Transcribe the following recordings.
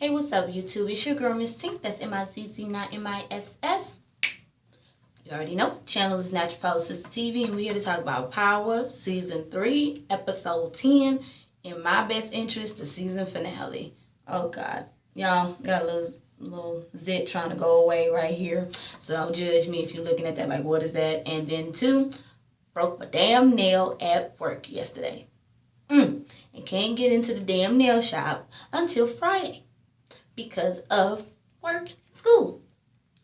Hey, what's up, YouTube? It's your girl, Miss Tink. That's M-I-Z-Z, not M-I-S-S. You already know. Channel is Natural Power Sister TV, and we're here to talk about Power, Season 3, Episode 10, In My Best Interest, the season finale. Oh, God. Y'all got a little zit trying to go away right here. So don't judge me if you're looking at that like, what is that? And then, 2, broke my damn nail at work yesterday. And can't get into the damn nail shop until Friday because of work and school.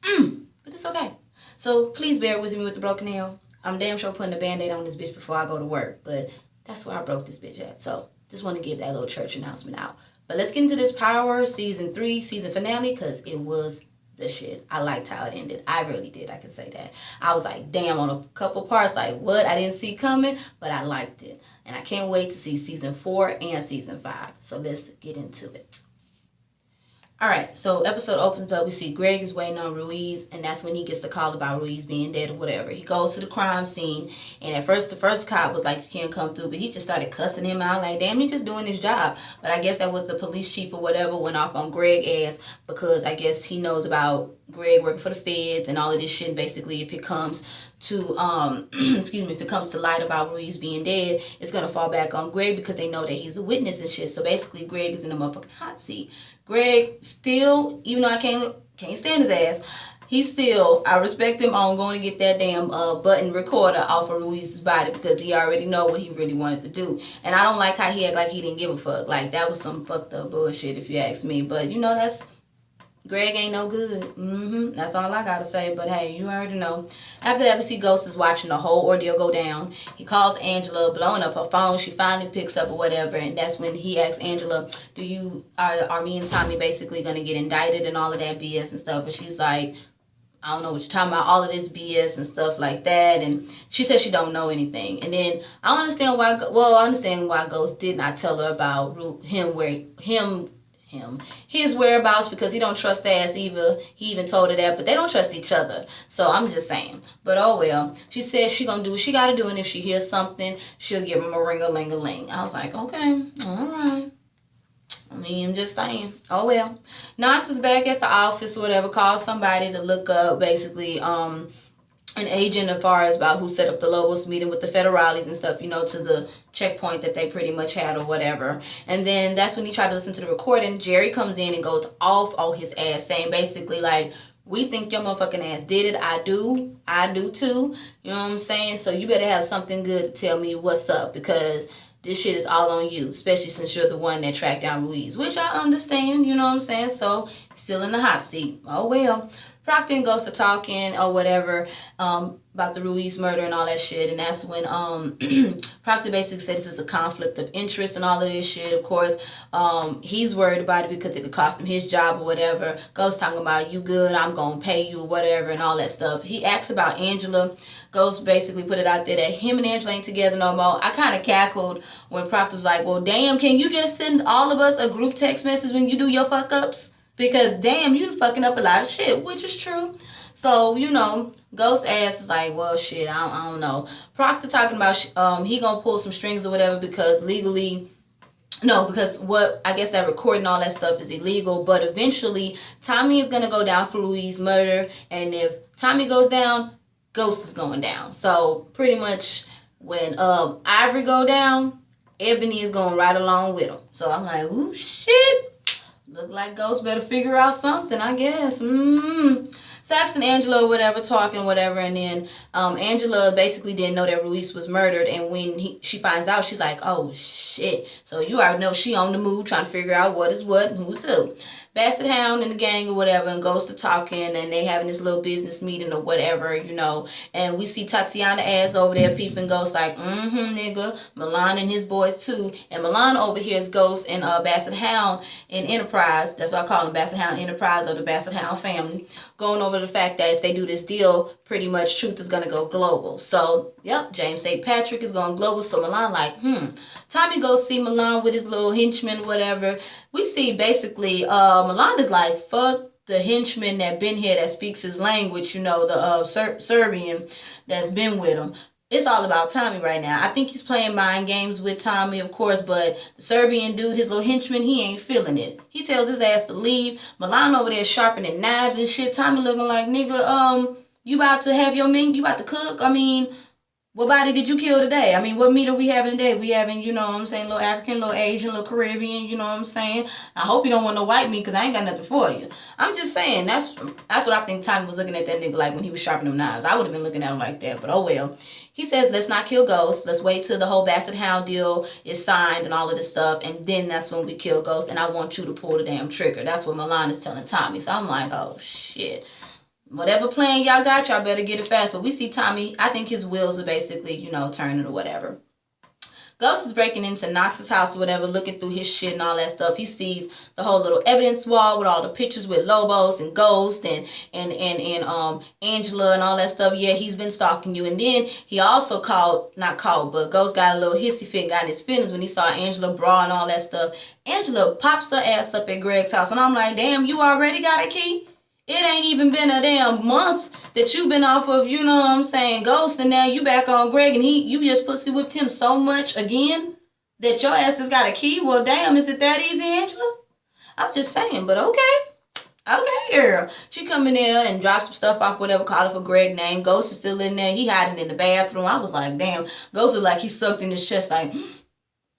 But it's okay. So please bear with me with the broken nail. I'm damn sure putting a Band-Aid on this bitch before I go to work, but that's where I broke this bitch at. So just want to give that little church announcement out. But let's get into this Power Season 3 season finale because it was the shit. I liked how it ended. I really did. I can say that. I was like, damn, on a couple parts, like, what? I didn't see coming, but I liked it. And I can't wait to see Season 4 and Season 5. So let's get into it. Alright, so episode opens up. We see Greg is waiting on Ruiz, and that's when he gets the call about Ruiz being dead or whatever. He goes to the crime scene, and at first, the first cop was like, you can't come through, but he just started cussing him out, like, damn, he's just doing his job. But I guess that was the police chief or whatever went off on Greg ass, because I guess he knows about Greg working for the feds and all of this shit. And basically, if it comes to, if it comes to light about Ruiz being dead, it's going to fall back on Greg because they know that he's a witness and shit. So basically, Greg is in a motherfucking hot seat. Greg still, even though I can't stand his ass, I respect him on going to get that damn button recorder off of Ruiz's body because he already know what he really wanted to do. And I don't like how he act like he didn't give a fuck. Like, that was some fucked up bullshit if you ask me. But, you know, Greg ain't no good. That's all I gotta say. But hey, you already know. After that, we see Ghost is watching the whole ordeal go down. He calls Angela, blowing up her phone. She finally picks up or whatever, and that's when he asks Angela, are me and Tommy basically gonna get indicted and all of that BS and stuff? And she's like, I don't know what you're talking about, all of this BS and stuff like that. And she says she don't know anything. And then I understand why Ghost did not tell her about his whereabouts, because he don't trust her ass either. He even told her that, but they don't trust each other. So I'm just saying. But oh well. She says she gonna do what she gotta do, and if she hears something, she'll give him a ring-a-ling-a-ling. I was like, okay, alright. I mean, I'm just saying. Oh well. Nas is back at the office or whatever, calls somebody to look up basically an agent as far as about who set up the Lobos meeting with the federales and stuff, you know, to the checkpoint that they pretty much had or whatever. And then that's when he tried to listen to the recording. Jerry comes in and goes off on his ass, saying basically like, we think your motherfucking ass did it. I do too. You know what I'm saying? So you better have something good to tell me what's up, because this shit is all on you, especially since you're the one that tracked down Ruiz, which I understand, you know what I'm saying? So, still in the hot seat. Oh well. Proctor and Ghost are talking or whatever about the Ruiz murder and all that shit, and that's when Proctor basically said this is a conflict of interest and all of this shit. Of course, he's worried about it because it could cost him his job or whatever. Ghost talking about, you good, I'm gonna pay you or whatever and all that stuff. He asks about Angela. Ghost basically put it out there that him and Angela ain't together no more. I kind of cackled when Proctor was like, well, damn, can you just send all of us a group text message when you do your fuck-ups? Because, damn, you fucking up a lot of shit, which is true. So, you know, Ghost ass is like, well, shit, I don't know. Proctor talking about he gonna pull some strings or whatever because I guess that recording all that stuff is illegal. But eventually, Tommy is going to go down for Ruiz's murder. And if Tommy goes down, Ghost is going down. So, pretty much, when Ivory go down, Ebony is going right along with him. So, I'm like, ooh, shit. Look like Ghost better figure out something, I guess. Sax and Angela, whatever, talking, whatever. And then Angela basically didn't know that Ruiz was murdered. And when she finds out, she's like, oh, shit. So you already know she on the move trying to figure out what is what and who's who. Basset Hound and the gang or whatever, and Ghost are talking, and they having this little business meeting or whatever, you know. And we see Tatiana ass over there peeping Ghost like, nigga. Milan and his boys too. And Milan overhears Ghost and Basset Hound in Enterprise. That's why I call them Basset Hound Enterprise, or the Basset Hound family. Going over the fact that if they do this deal, pretty much Truth is going to go global. So, yep, James St. Patrick is going global. So Milan like, Tommy goes see Milan with his little henchman, whatever. We see basically Milan is like, fuck the henchman that been here that speaks his language, you know, the Serbian that's been with him. it's all about Tomei right now. I think he's playing mind games with Tomei, of course, but the Serbian dude, his little henchman, he ain't feeling it. He tells his ass to leave. Milan over there sharpening knives and shit. Tomei looking like, nigga, you about to have your menu? You about to cook? I mean, what body did you kill today? I mean, what meat are we having today? We having, you know what I'm saying, little African, little Asian, little Caribbean, you know what I'm saying? I hope you don't want no white meat because I ain't got nothing for you. I'm just saying, that's what I think Tomei was looking at that nigga like when he was sharpening them knives. I would have been looking at him like that, but oh well. He says, let's not kill Ghost. Let's wait till the whole Basset Hound deal is signed and all of this stuff, and then that's when we kill Ghost, and I want you to pull the damn trigger. That's what Milan is telling Tomei. So I'm like, oh, shit. Whatever plan y'all got, y'all better get it fast. But we see Tomei, I think his wheels are basically, you know, turning or whatever. Ghost is breaking into Knox's house or whatever, looking through his shit and all that stuff. He sees the whole little evidence wall with all the pictures with Lobos and Ghost and Angela and all that stuff. Yeah, he's been stalking you. And then he also but Ghost got a little hissy fit, got in his feelings when he saw Angela bra and all that stuff. Angela pops her ass up at Greg's house. And I'm like, damn, you already got a key? It ain't even been a damn month that you've been off of, you know what I'm saying, Ghost, and now you back on Greg, and you just pussy whipped him so much again that your ass has got a key? Well, damn, is it that easy, Angela? I'm just saying, but okay. Okay, girl. She come in there and drop some stuff off, whatever, call it for Greg's name. Ghost is still in there. He hiding in the bathroom. I was like, damn. Ghost was like, he sucked in his chest like,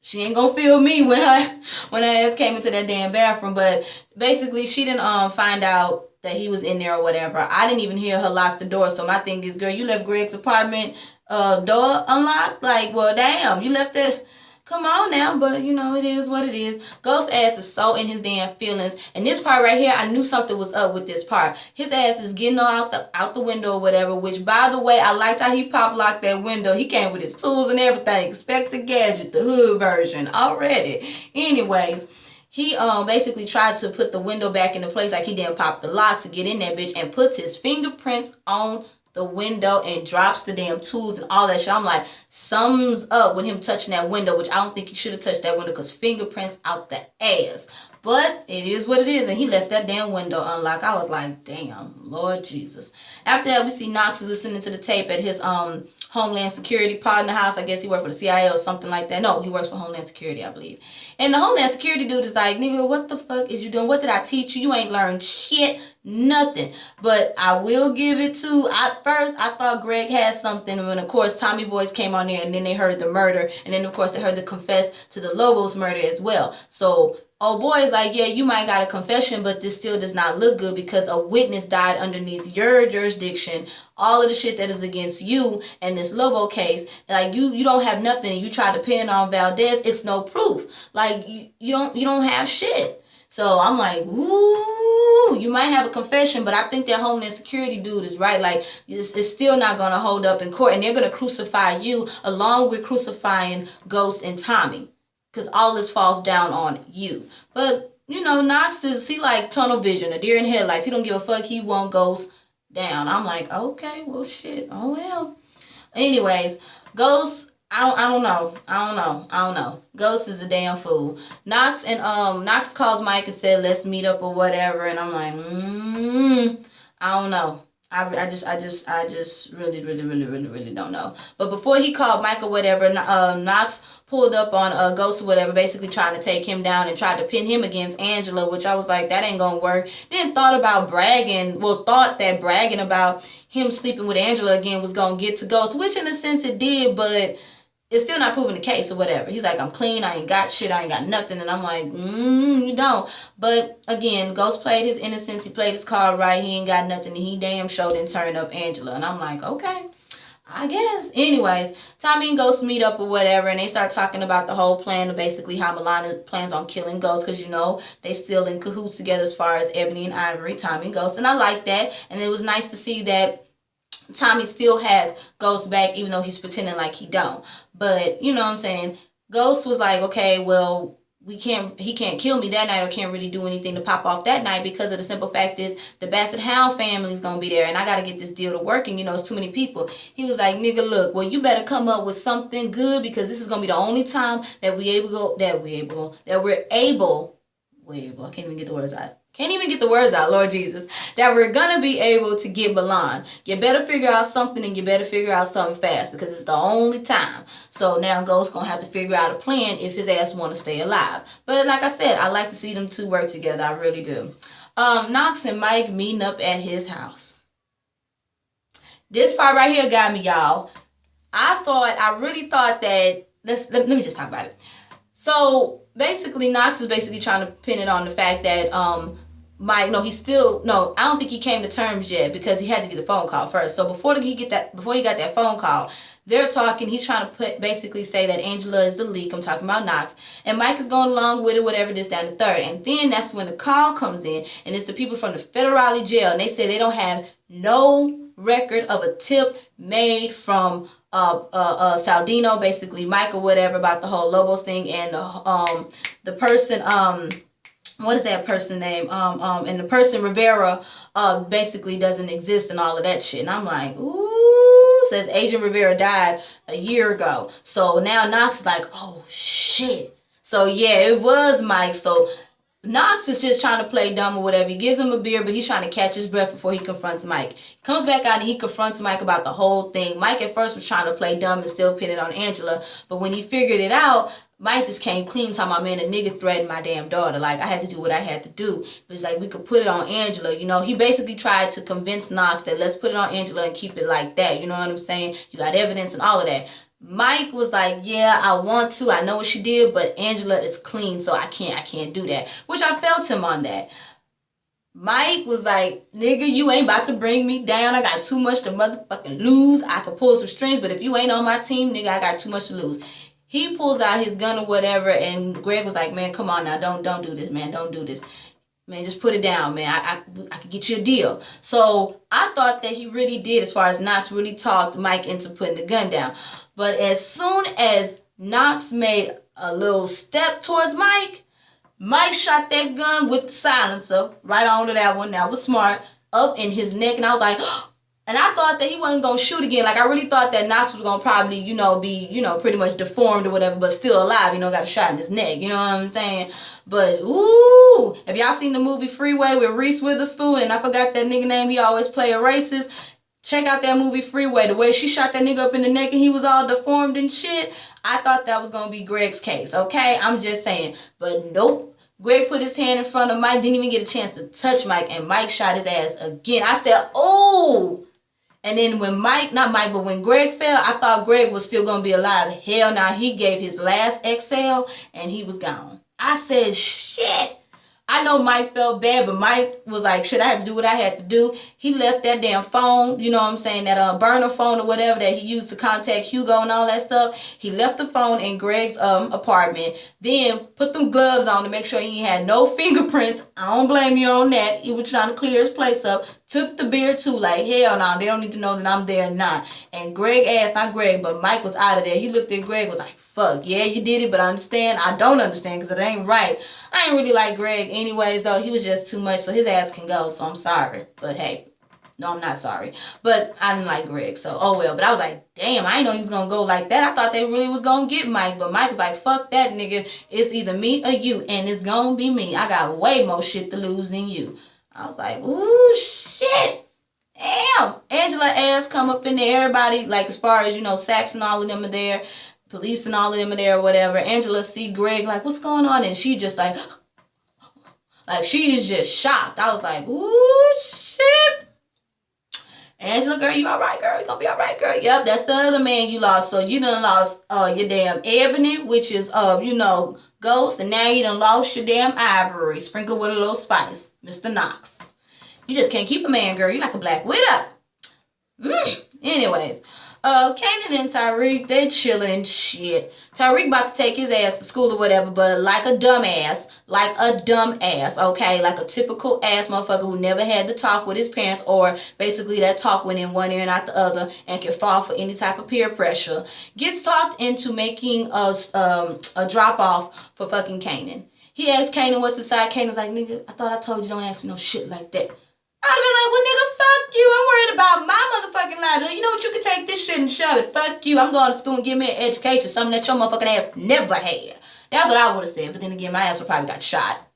she ain't gonna feel me when her ass came into that damn bathroom. But basically, she didn't find out that he was in there or whatever. I didn't even hear her lock the door. So my thing is, girl, you left Greg's apartment door unlocked? Like, well, damn, you left it. Come on now, but you know, it is what it is. Ghost ass is so in his damn feelings. And this part right here, I knew something was up with this part. His ass is getting out the window or whatever, which, by the way, I liked how he pop locked that window. He came with his tools and everything. Expect the gadget, the hood version already. Anyways, he basically tried to put the window back into place, like he didn't pop the lock to get in that bitch, and puts his fingerprints on the window and drops the damn tools and all that shit. I'm like, something's up with him touching that window, which I don't think he should have touched that window because fingerprints out the ass. But it is what it is, and he left that damn window unlocked. I was like, damn, Lord Jesus. After that, we see Knox is listening to the tape at his Homeland Security partner house. I guess he worked for the CIA or something like that. No, he works for Homeland Security, I believe. And the Homeland Security dude is like, nigga, what the fuck is you doing? What did I teach you? You ain't learned shit, nothing. But I will give it to, at first, I thought Greg had something. And when, of course, Tomei voice came on there, and then they heard the murder. And then, of course, they heard the confess to the Lobos murder as well. So, oh boy is like, yeah, you might got a confession, but this still does not look good because a witness died underneath your jurisdiction. All of the shit that is against you and this Lobo case, like you don't have nothing. You try to pin on Valdez, it's no proof. Like you don't have shit. So I'm like, ooh, you might have a confession, but I think that Homeland Security dude is right. Like it's still not gonna hold up in court, and they're gonna crucify you along with crucifying Ghost and Tomei. Because all this falls down on you. But, you know, Knox he like tunnel vision, a deer in headlights. He don't give a fuck. He won't Ghost down. I'm like, okay, well, shit. Oh, well. Anyways, Ghost, I don't know. Ghost is a damn fool. Knox calls Mike and said, let's meet up or whatever. And I'm like, I don't know. I just really don't know. But before he called Mike or whatever, Knox pulled up on Ghost or whatever, basically trying to take him down and tried to pin him against Angela, which I was like, that ain't gonna work. Then thought that bragging about him sleeping with Angela again was gonna get to Ghost, which in a sense it did, but it's still not proving the case or whatever. He's like, I'm clean, I ain't got shit, I ain't got nothing. And I'm like, you don't. But again, Ghost played his innocence, he played his card right, he ain't got nothing, and he damn sure didn't turn up Angela. And I'm like, okay, I guess. Anyways, Tomei and Ghost meet up or whatever, and they start talking about the whole plan of basically how Milan plans on killing Ghost, because, you know, they still in cahoots together as far as Ebony and Ivory, Tomei and Ghost. And I like that, and it was nice to see that Tomei still has Ghost back, even though he's pretending like he don't. But, you know what I'm saying, Ghost was like, okay, well, he can't kill me that night or can't really do anything to pop off that night because of the simple fact is the Basset Hound family is going to be there and I got to get this deal to work and, you know, it's too many people. He was like, nigga, look, well, you better come up with something good because this is going to be the only time that we're able, wait, boy, I can't even get the words out. Can't even get the words out, Lord Jesus. That we're going to be able to get Milan. You better figure out something, and you better figure out something fast, because it's the only time. So now Ghost going to have to figure out a plan if his ass want to stay alive. But like I said, I like to see them two work together. I really do. Knox and Mike meeting up at his house. This part right here got me, y'all. I really thought that, let me just talk about it. So basically, Knox is basically trying to pin it on the fact that Mike, I don't think he came to terms yet, because he had to get the phone call first. So before he got that phone call, they're talking. He's trying to basically say that Angela is the leak. I'm talking about Knox, and Mike is going along with it, whatever this, that, and the third. And then that's when the call comes in, and it's the people from the federale jail, and they say they don't have no record of a tip made from Saldino, basically Mike or whatever, about the whole Lobos thing, and the person what is that person name? And the person Rivera basically doesn't exist and all of that shit. And I'm like, ooh, says Agent Rivera died a year ago. So now Knox is like, oh shit. So yeah, it was Mike. So Knox is just trying to play dumb or whatever. He gives him a beer, but he's trying to catch his breath before he confronts Mike. He comes back out and he confronts Mike about the whole thing. Mike at first was trying to play dumb and still pin it on Angela, but when he figured it out, Mike just came clean talking about, man, a nigga threatened my damn daughter. Like, I had to do what I had to do. But it's like, we could put it on Angela. You know, he basically tried to convince Knox that let's put it on Angela and keep it like that. You know what I'm saying? You got evidence and all of that. Mike was like, yeah, I want to. I know what she did, but Angela is clean, so I can't do that. Which I felt him on that. Mike was like, nigga, you ain't about to bring me down. I got too much to motherfucking lose. I could pull some strings, but if you ain't on my team, nigga, I got too much to lose. He pulls out his gun or whatever, and Greg was like, man, come on now, don't do this, man, don't do this. Man, just put it down, man. I could get you a deal. So I thought that he really did, as far as Knox really talked Mike into putting the gun down. But as soon as Knox made a little step towards Mike, Mike shot that gun with the silencer right onto that one. That was smart. Up in his neck, and I was like, and I thought that he wasn't going to shoot again. Like, I really thought that Knox was going to probably, be, pretty much deformed or whatever, but still alive, got a shot in his neck. You know what I'm saying? But, ooh, have y'all seen the movie Freeway with Reese Witherspoon? And I forgot that nigga name. He always play a racist. Check out that movie Freeway. The way she shot that nigga up in the neck and he was all deformed and shit. I thought that was going to be Greg's case, okay? I'm just saying. But nope. Greg put his hand in front of Mike, didn't even get a chance to touch Mike, and Mike shot his ass again. I said, oh. And then when when Greg fell, I thought Greg was still going to be alive. Hell no, he gave his last exhale and he was gone. I said, shit. I know Mike felt bad, but Mike was like, shit, I had to do what I had to do. He left that damn phone, you know what I'm saying, that burner phone or whatever that he used to contact Hugo and all that stuff. He left the phone in Greg's apartment, then put them gloves on to make sure he had no fingerprints. I don't blame you on that. He was trying to clear his place up. Took the beer too, like, hell no, they don't need to know that I'm there or not. And Greg asked, not Greg, but Mike was out of there. He looked at Greg, was like, fuck, yeah, you did it, but I don't understand, because it ain't right. I ain't really like Greg anyways, though. He was just too much, so his ass can go, so I'm sorry. But hey, no, I'm not sorry. But I didn't like Greg, so oh well. But I was like, damn, I didn't know he was going to go like that. I thought they really was going to get Mike, but Mike was like, fuck that nigga. It's either me or you, and it's going to be me. I got way more shit to lose than you. I was like, ooh, shit. Damn. Angela ass come up in there. Everybody, like, as far as, Sax and all of them are there. Police and all of them are there or whatever. Angela see Greg, like, what's going on? And she just like she is just shocked. I was like, ooh, shit. Angela, girl, you all right, girl? You gonna be all right, girl? Yep, that's the other man you lost. So you done lost your damn Ebony, which is, Ghost, and now you done lost your damn Ivory, sprinkled with a little spice, Mr. Knox. You just can't keep a man, girl. You like a black widow. Anyways, Kanan and Tyreek, they chilling shit. Tyreek about to take his ass to school or whatever, but like a dumb ass, okay? Like a typical ass motherfucker who never had to talk with his parents, or basically that talk went in one ear and out the other and can fall for any type of peer pressure. Gets talked into making a drop off for fucking Kanan. He asked Kanan what's inside. Kanan was like, nigga, I thought I told you don't ask me no shit like that. I'd have been like, well, nigga, fuck you. I'm worried about my motherfucking life. You know what? You can take this shit and shove it. Fuck you. I'm going to school and get me an education, something that your motherfucking ass never had. That's what I would have said. But then again, my ass would probably got shot.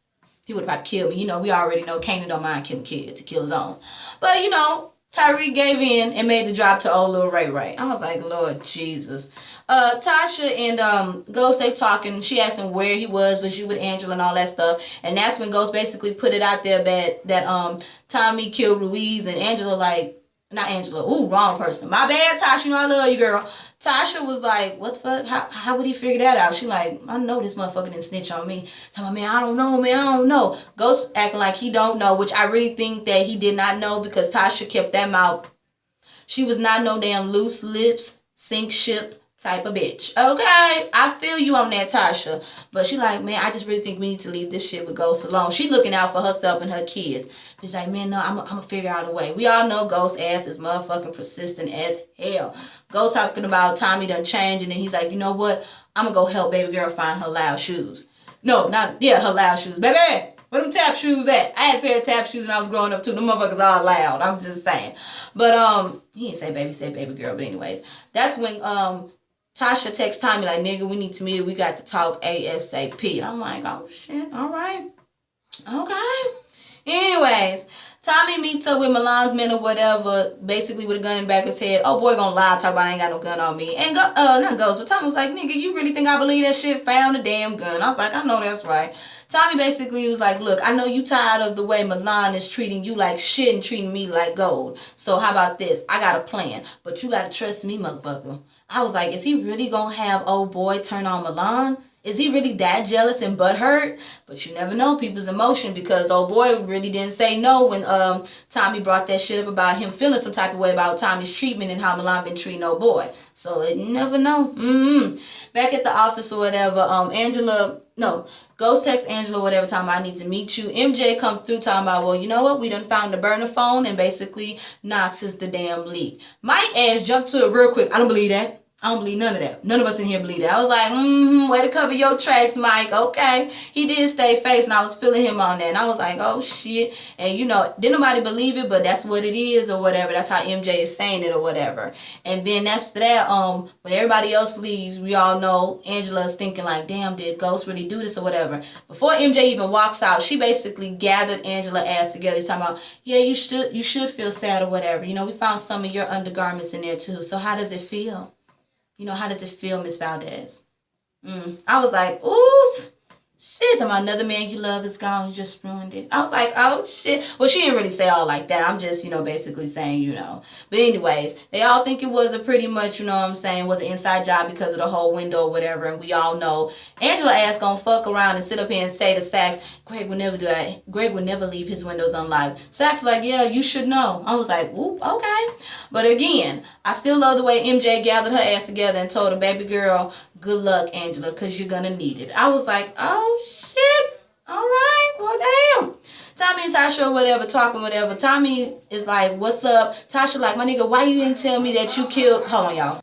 he would have probably killed me. You know, we already know Kanan don't mind killing kids to kill his own. But, you know, Tyreek gave in and made the drop to old little Wright. I was like, Lord Jesus. Tasha and Ghost, they talking. She asked him where he was you with Angela and all that stuff. And that's when Ghost basically put it out there that Tommy killed Ruiz, and Angela like, not Angela, ooh, wrong person. My bad, Tasha, you know I love you, girl. Tasha was like, what the fuck? How would he figure that out? She like, I know this motherfucker didn't snitch on me. Tell me, man, I don't know. Ghost acting like he don't know, which I really think that he did not know, because Tasha kept that mouth. She was not no damn loose lips, sink ship type of bitch. Okay, I feel you on that, Tasha. But she like, man, I just really think we need to leave this shit with Ghost alone. She looking out for herself and her kids. She's like, man, no, I'm gonna figure out a way. We all know Ghost ass is motherfucking persistent as hell. Ghost talking about Tommy done changed, and then he's like, you know what? I'm gonna go help baby girl find her loud shoes. No, her loud shoes. Baby, where them tap shoes at? I had a pair of tap shoes when I was growing up too. Them motherfuckers all loud. I'm just saying. But he didn't say baby, said baby girl. But anyways, that's when Tasha texts Tommy like, nigga, we need to meet. We got to talk ASAP. And I'm like, oh shit, all right. Okay. Anyways, Tommy meets up with Milan's men or whatever, basically with a gun in the back of his head. Oh boy, gonna lie, talk about I ain't got no gun on me. And not Ghost, but Tommy was like, nigga, you really think I believe that shit? Found a damn gun. I was like, I know that's right. Tommy basically was like, look, I know you tired of the way Milan is treating you like shit and treating me like gold. So how about this? I got a plan, but you gotta trust me, motherfucker. I was like, is he really gonna have old boy turn on Milan? Is he really that jealous and butthurt? But you never know people's emotion, because old boy really didn't say no when Tommy brought that shit up about him feeling some type of way about Tommy's treatment and how Milan been treating old boy. So you never know. Back at the office or whatever, Ghost text Angela, whatever, talking about I need to meet you. MJ come through talking about, well, you know what? We done found the burner phone, and basically Knox is the damn lead. Mike ass jumped to it real quick. I don't believe that. I don't believe none of that. None of us in here believe that. I was like, way to cover your tracks, Mike. Okay. He did stay face, and I was feeling him on that. And I was like, oh, shit. And, you know, didn't nobody believe it, but that's what it is or whatever. That's how MJ is saying it or whatever. And then after that, when everybody else leaves, we all know Angela's thinking like, damn, did Ghost really do this or whatever? Before MJ even walks out, she basically gathered Angela ass together. He's talking about, yeah, you should feel sad or whatever. You know, we found some of your undergarments in there, too. So how does it feel? You know, how does it feel, Miss Valdez? I was like, ooh, shit. Talking about another man you love is gone. You just ruined it. I was like, oh, shit. Well, she didn't really say all like that. I'm just, you know, basically saying, you know. But anyways, they all think it was a pretty much, you know what I'm saying, was an inside job because of the whole window or whatever. And we all know Angela ass gonna fuck around and sit up here and say to Sax, Greg would never do that. Greg would never leave his windows unlocked. Sax was like, yeah, you should know. I was like, ooh, okay. But again, I still love the way MJ gathered her ass together and told her, baby girl, good luck, Angela, because you're gonna need it. I was like, oh, shit. All right. Well, damn. Tommy and Tasha or whatever, talking whatever. Tommy is like, what's up? Tasha like, my nigga, why you didn't tell me that you killed... Hold on, y'all.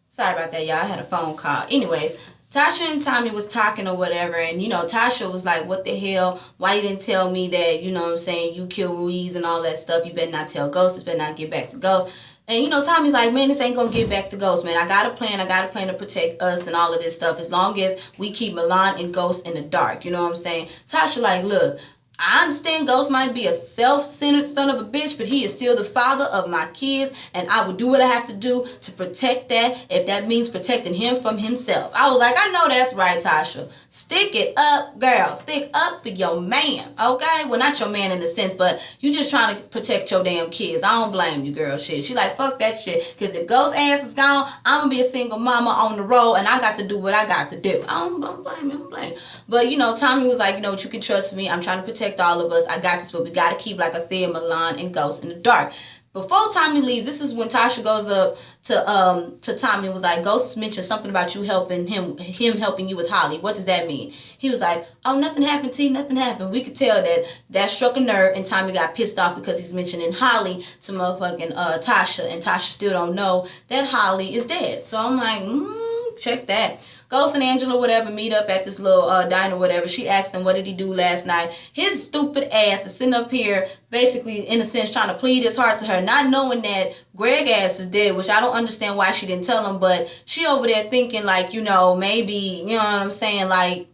Sorry about that, y'all. I had a phone call. Anyways, Tasha and Tommy was talking or whatever, and, you know, Tasha was like, what the hell? Why you didn't tell me that, you know what I'm saying, you killed Ruiz and all that stuff? You better not tell Ghost. This better not get back to Ghost. And, you know, Tommy's like, man, this ain't going to get back to Ghost, man. I got a plan. I got a plan to protect us and all of this stuff as long as we keep Milan and Ghost in the dark. You know what I'm saying? Tasha like, look, I understand Ghost might be a self-centered son of a bitch, but he is still the father of my kids, and I will do what I have to do to protect that, if that means protecting him from himself. I was like, I know that's right, Tasha. Stick it up, girl. Stick up for your man, okay? Well, not your man in the sense, but you just trying to protect your damn kids. I don't blame you, girl. Shit. She like, fuck that shit, because if Ghost ass is gone, I'm going to be a single mama on the road, and I got to do what I got to do. I don't blame you. I don't blame you. But, you know, Tommy was like, you know what, you can trust me. I'm trying to protect all of us. I got this, but we got to keep, like I said, Milan and Ghost in the dark. Before Tommy leaves, this is when Tasha goes up to Tommy and was like, Ghost mentioned something about you helping him helping you with Holly. What does that mean? He was like, oh, nothing happened, T, nothing happened. We could tell that struck a nerve, and Tommy got pissed off because he's mentioning Holly to motherfucking Tasha, and Tasha still don't know that Holly is dead. So I'm like, check that. Ghost and Angela, whatever, meet up at this little diner, whatever. She asked him, what did he do last night? His stupid ass is sitting up here, basically, in a sense, trying to plead his heart to her, not knowing that Greg ass is dead, which I don't understand why she didn't tell him, but she over there thinking, like, you know, maybe, you know what I'm saying, like,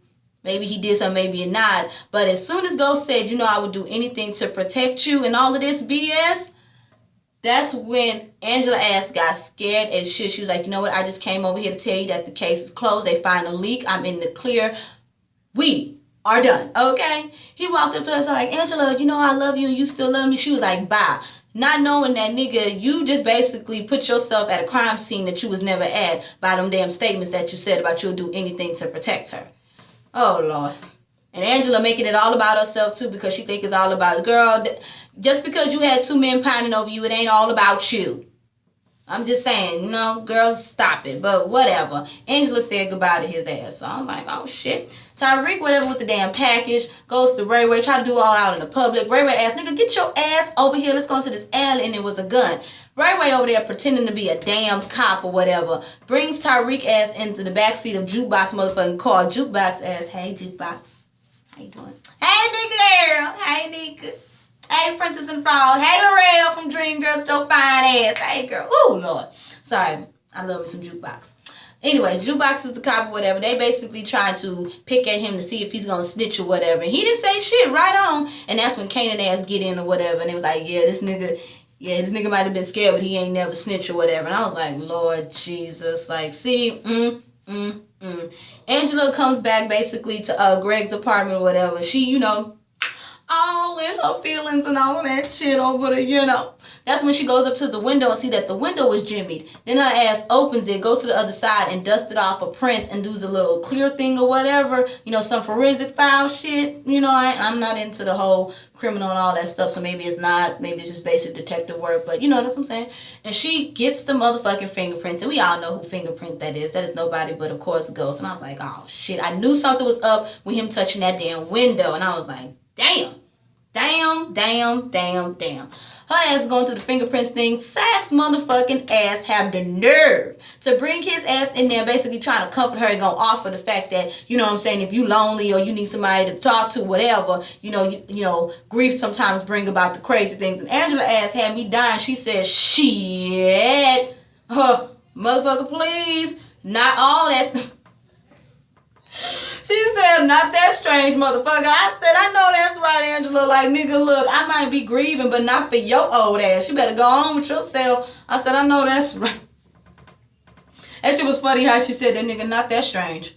Maybe he did something, maybe not. But as soon as Ghost said, you know, I would do anything to protect you and all of this BS, that's when Angela ass got scared as shit. She was like, you know what? I just came over here to tell you that the case is closed. They find a leak. I'm in the clear. We are done. Okay? He walked up to her and was like, Angela, you know I love you and you still love me. She was like, bye. Not knowing that, nigga, you just basically put yourself at a crime scene that you was never at by them damn statements that you said about you'll do anything to protect her. Oh, Lord. And Angela making it all about herself, too, because she think it's all about, girl, just because you had 2 men pining over you, it ain't all about you. I'm just saying, you know, girls, stop it. But whatever. Angela said goodbye to his ass. So I'm like, oh, shit. Tyreek, whatever, with the damn package, goes to Ray Ray, try to do all out in the public. Ray Ray asked, nigga, get your ass over here. Let's go into this alley. And it was a gun. Ray Ray over there pretending to be a damn cop or whatever. Brings Tyreek ass into the backseat of Jukebox motherfucking car. Jukebox ass, hey, Jukebox. How you doing? Hey, nigga girl. Hey, nigga. Hey, Princess and Frog. Hey, L'Oreal from Dreamgirls, your fine ass. Hey, girl. Ooh, Lord. Sorry. I love me some Jukebox. Anyway, Jukebox is the cop or whatever. They basically tried to pick at him to see if he's going to snitch or whatever. He didn't say shit right on. And that's when Kanan ass get in or whatever. And it was like, this nigga might have been scared, but he ain't never snitch or whatever. And I was like, Lord Jesus. Like, see, Angela comes back basically to Greg's apartment or whatever. She, you know, all in her feelings and all of that shit over the, you know. That's when she goes up to the window and see that the window was jimmied. Then her ass opens it, goes to the other side and dusts it off of prints and does a little clear thing or whatever. You know, some forensic file shit. You know, I'm not into the whole criminal and all that stuff, so maybe it's not. Maybe it's just basic detective work, but you know, that's what I'm saying. And she gets the motherfucking fingerprints, and we all know who fingerprint that is. That is nobody but, of course, Ghost. And I was like, oh, shit. I knew something was up with him touching that damn window, and I was like, damn. Her ass going through the fingerprints thing. Sack's motherfucking ass have the nerve to bring his ass in there, basically trying to comfort her and gonna offer the fact that, you know what I'm saying, if you lonely or you need somebody to talk to, whatever, you know, grief sometimes bring about the crazy things. And Angela ass had me dying. She said, shit, motherfucker, please, not all that. She said, not that strange, motherfucker. I said, I know that's right, Angela. Like, nigga, look, I might be grieving, but not for your old ass. You better go on with yourself. I said, I know that's right. That shit was funny how she said that, nigga, not that strange.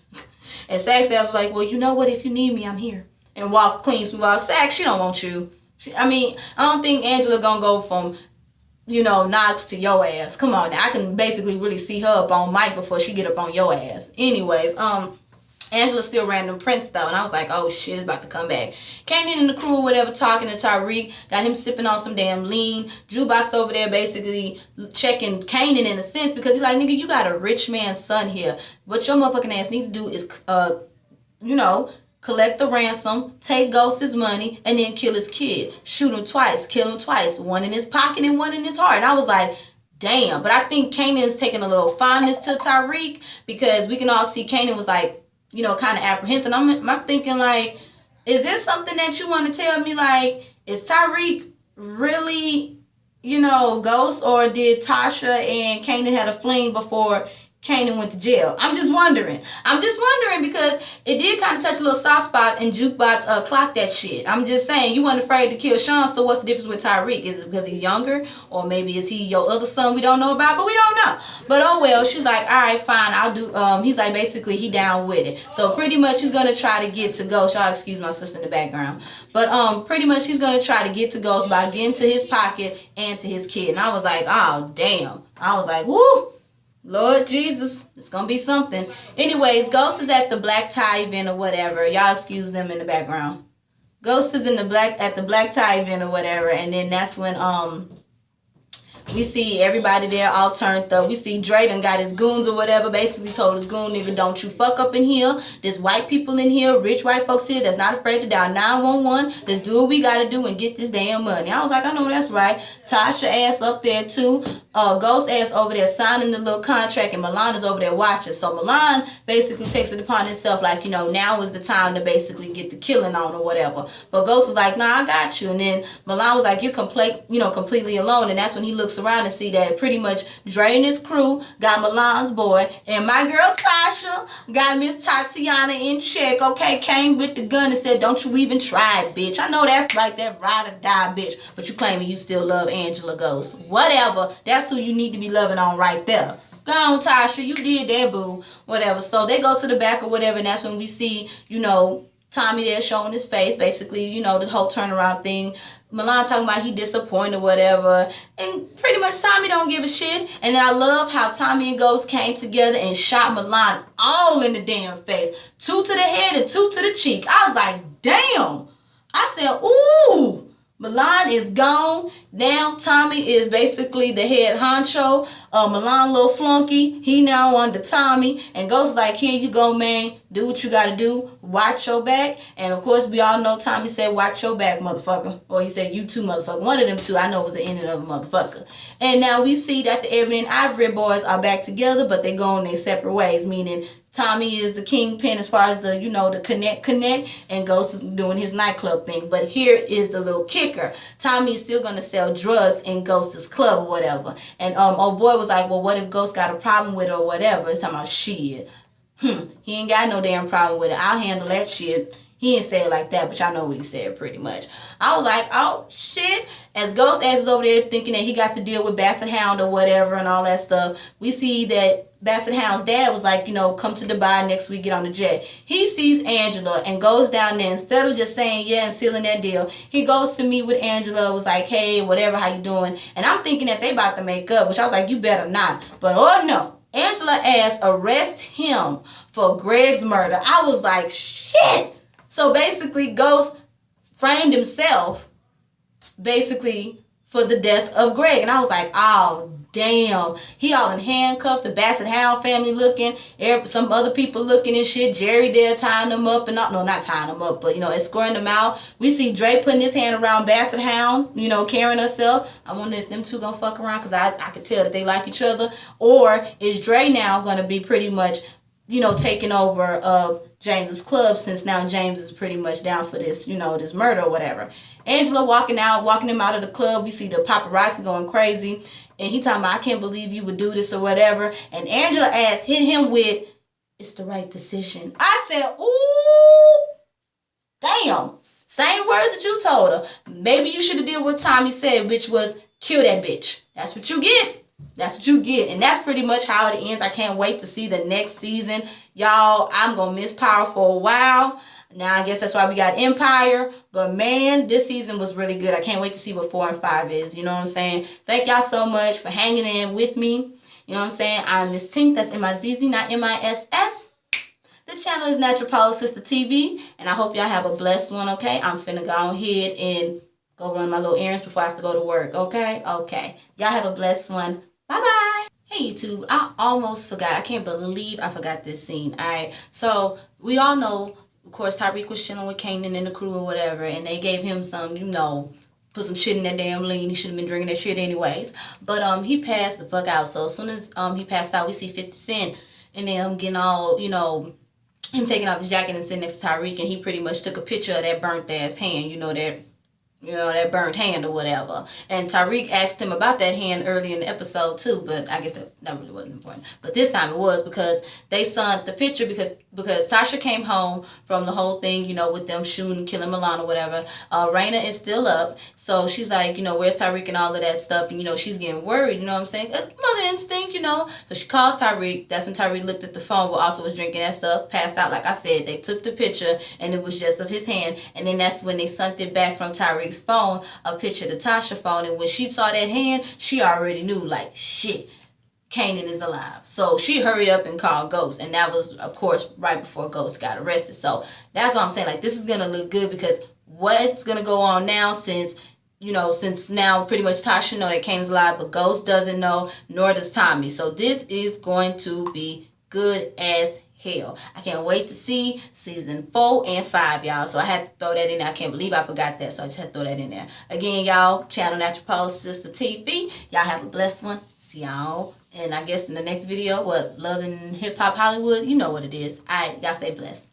And Sax ass was like, well, you know what? If you need me, I'm here. And walk clean, smooth out. Sax, she don't want you. I don't think Angela gonna go from, you know, Knox to your ass. Come on now. I can basically really see her up on mic before she get up on your ass. Anyways, Angela still ran them prints though, and I was like, oh shit, it's about to come back. Kanan and the crew or whatever talking to Tyreek, got him sipping on some damn lean. Jukebox over there basically checking Kanan in a sense because he's like, nigga, you got a rich man's son here. What your motherfucking ass needs to do is, you know, collect the ransom, take Ghost's money, and then kill his kid. Shoot him twice, kill him twice. One in his pocket and one in his heart. And I was like, damn. But I think Kanan is taking a little fondness to Tyreek because we can all see Kanan was like, you know, kind of apprehensive. I'm thinking, like, is there something that you want to tell me? Like, is Tyreek really, you know, Ghost, or did Tasha and Kanan had a fling before Kanan went to jail? I'm just wondering because it did kind of touch a little soft spot, and Jukebox clocked that shit. I'm just saying, you weren't afraid to kill Sean, so what's the difference with Tyreek? Is it because he's younger, or maybe is he your other son we don't know about? But we don't know. But oh well. She's like, all right, fine, I'll do. He's like, basically he down with it. So pretty much he's gonna try to get to Ghost. Y'all excuse my sister in the background. But pretty much he's gonna try to get to Ghost by getting to his pocket and to his kid. And I was like, oh damn. I was like, woo. Lord Jesus, it's gonna be something. Anyways, Ghost is at the black tie event or whatever. Y'all excuse them in the background. Ghost is at the black tie event or whatever, and then that's when we see everybody there all turned up. We see Dre done got his goons or whatever, basically told his goon, nigga, don't you fuck up in here. There's white people in here, rich white folks here that's not afraid to dial 911. Let's do what we gotta do and get this damn money. I was like, I know that's right. Tasha ass up there too. Ghost ass over there signing the little contract, and Milan is over there watching. So Milan basically takes it upon himself, like, you know, now is the time to basically get the killing on or whatever. But Ghost was like, nah, I got you. And then Milan was like, you're completely alone. And that's when he looks around and see that pretty much Dre and his crew got Milan's boy, and my girl Tasha got Miss Tatiana in check, okay? Came with the gun and said, don't you even try it, bitch. I know that's like that ride or die, bitch, but you claiming you still love Angela Ghost. Whatever. That's who you need to be loving on right there. Go on, Tasha. You did that, boo. Whatever. So they go to the back or whatever, and that's when we see, you know, Tommy there showing his face, basically, you know, the whole turnaround thing. Milan talking about he disappointed or whatever. And pretty much Tommy don't give a shit. And I love how Tommy and Ghost came together and shot Milan all in the damn face. 2 to the head and 2 to the cheek. I was like, damn. I said, ooh. Milan is gone. Now Tommy is basically the head honcho. Milan little flunky. He now under Tommy. And Ghost like, here you go, man. Do what you gotta do. Watch your back. And of course, we all know Tommy said, watch your back, motherfucker. Or he said, you too, motherfucker. One of them two, I know, was the ending of a motherfucker. And now we see that the Ebony and Ivory boys are back together, but they go in their separate ways, meaning Tommy is the kingpin as far as the, you know, the connect, and Ghost is doing his nightclub thing. But here is the little kicker. Tommy is still going to sell drugs in Ghost's club or whatever. And old boy was like, well, what if Ghost got a problem with it or whatever? He's talking about shit. He ain't got no damn problem with it. I'll handle that shit. He didn't say it like that, but y'all know what he said pretty much. I was like, oh, shit. As Ghost is over there thinking that he got to deal with Basset Hound or whatever and all that stuff, we see that Basset Hound's dad was like, you know, come to Dubai next week, get on the jet. He sees Angela and goes down there. Instead of just saying yeah and sealing that deal, he goes to meet with Angela, was like, hey, whatever, how you doing? And I'm thinking that they about to make up, which I was like, you better not. But oh no, Angela asked arrest him for Greg's murder. I was like, shit. So basically, Ghost framed himself basically for the death of Greg. And I was like, oh, damn. He all in handcuffs, the Basset Hound family looking, some other people looking and shit. Jerry there tying them up and not tying them up, but, you know, escorting them out. We see Dre putting his hand around Basset Hound, you know, carrying herself. I wonder if them two gonna fuck around, because I could tell that they like each other. Or is Dre now gonna be pretty much, you know, taking over of James's club, since now James is pretty much down for this, you know, this murder or whatever. Angela walking him out of the club. We see the paparazzi going crazy. And he talking about, I can't believe you would do this or whatever. And Angela ass hit him with, it's the right decision. I said, ooh, damn. Same words that you told her. Maybe you should have did what Tommy said, which was kill that bitch. That's what you get. That's what you get. And that's pretty much how it ends. I can't wait to see the next season. Y'all, I'm going to miss Power for a while. Now, I guess that's why we got Empire. But, man, this season was really good. I can't wait to see what 4 and 5 is. You know what I'm saying? Thank y'all so much for hanging in with me. You know what I'm saying? I'm Miss Tink. That's M-I-Z-Z, not M-I-S-S. The channel is Natural Power Sister TV. And I hope y'all have a blessed one, okay? I'm finna go ahead and go run my little errands before I have to go to work, okay? Okay. Y'all have a blessed one. Bye-bye. Hey, YouTube. I almost forgot. I can't believe I forgot this scene. All right. So, we all know, of course, Tyreek was chilling with Kanan and the crew or whatever, and they gave him some, you know, put some shit in that damn lean. He should have been drinking that shit anyways. But he passed the fuck out. So as soon as he passed out, we see 50 Cent and them getting all, you know, him taking off his jacket and sitting next to Tyreek, and he pretty much took a picture of that burnt ass hand, that burnt hand or whatever. And Tyreek asked him about that hand early in the episode too, but I guess that really wasn't important. But this time it was, because they sent the picture because Tasha came home from the whole thing, you know, with them shooting and killing Milan or whatever. Raina is still up, so she's like, you know, where's Tyreek and all of that stuff, and, you know, she's getting worried, you know what I'm saying? Mother instinct, you know. So she calls Tyreek. That's when Tyreek looked at the phone, but also was drinking that stuff, passed out. Like I said, they took the picture, and it was just of his hand, and then that's when they sent it back from Tyreek's phone, a picture to Tasha's phone, and when she saw that hand, she already knew, like, shit, Kanan is alive. So she hurried up and called Ghost, and that was, of course, right before Ghost got arrested. So that's what I'm saying. Like, this is gonna look good, because what's gonna go on now, since now pretty much Tasha know that Kanan's alive, but Ghost doesn't know, nor does Tommy. So this is going to be good as hell. I can't wait to see season 4 and 5, y'all. So I had to throw that in there. I can't believe I forgot that, so I just had to throw that in there. Again, y'all, channel Natural Power Sister TV. Y'all have a blessed one. See y'all. And I guess in the next video, Love and Hip Hop Hollywood, you know what it is. All right, y'all stay blessed.